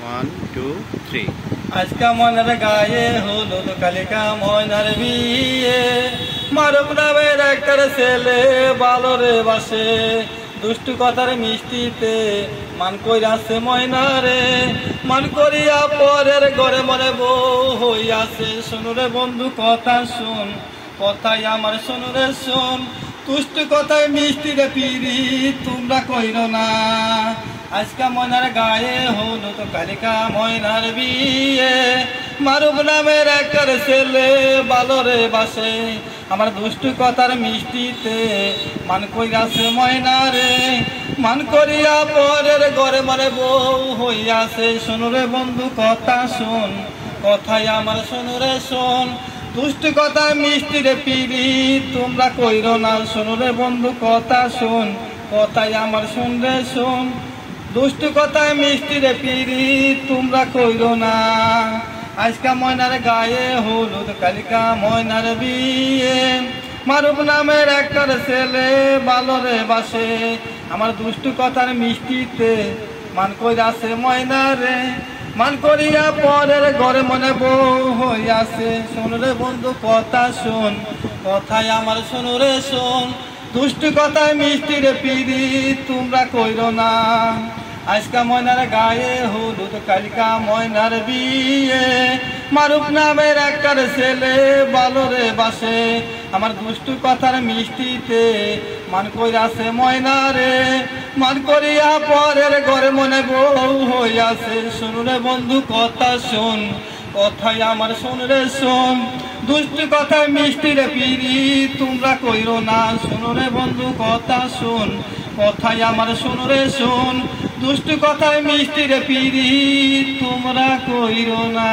1 2 3 আজকা ময়নার গায়ে হলুদ কালিকা ময়নার বিয়ে মারুফ নামের একটা ছেলে ভালো রে বাসে দুষ্টু কথার মিষ্টিতে মান কইরাছে ময়নারে মান করিয়া পরের ঘরে মনে বউ হইয়াছে শোনো রে বন্ধু কথা শুন কথাই আমার শোনো রে শোন দুষ্টু কথায় মিষ্টি রে পিরি তোমরা কইরো না আজকা ময়নার গায়ে হলুদ কালিকা ময়নার বিয়ে মারুফ নামের একটা ছেলে ভালো রে বাসে আমার দুষ্টু কথার মিষ্টিতে মান কইরাছে ময়নারে মান করিয়া পরের ঘরে মনে বউ হইয়াছে শোনো রে বন্ধু কথা শোন কথাই আমার শোনো রে শোন দুষ্টু কথা মিষ্টি রে পিরি তোমরা কইরো না শোনো রে বন্ধু কথা শোন কথাই আমার শোন রে শোন দুষ্টু কথায় মিষ্টি রে পিরি তোমরা কইরো না আজকা ময়নার গায়ে হলুদ কালিকা ময়নার বিয়ে মারুফ নামের একটা ছেলে ভালো রে বাসে আমার দুষ্টু কথার মিষ্টিতে মান কইরাছে ময়নারে মান করিয়া পরের ঘরে মনে বউ হইয়াছে শোন রে বন্ধু কথা শোন কথাই আমার শোনো রে শোন দুষ্টু কথায় মিষ্টি রে পিরি তোমরা কইরো না আজকা ময়নার গায়ে হলুদ কালিকা ময়নার বিয়ে মারুফ নামের একটা ছেলে ভালো রে বাসে আমার দুষ্টু কথার মিষ্টিতে মান কইরাছে ময়নারে মান করিয়া পরের ঘরে মনে বউ হইয়াছে শোনো রে বন্ধু কথা শোন কথাই আমার শোন রে শোন দুষ্টু কথায় মিষ্টি রে পিরি তোমরা কইরো না শোনো রে বন্ধু কথা শোন কথাই আমার শোন রে শোন দুষ্টু কথায় মিষ্টি রে পিরি তোমরা কইরো না।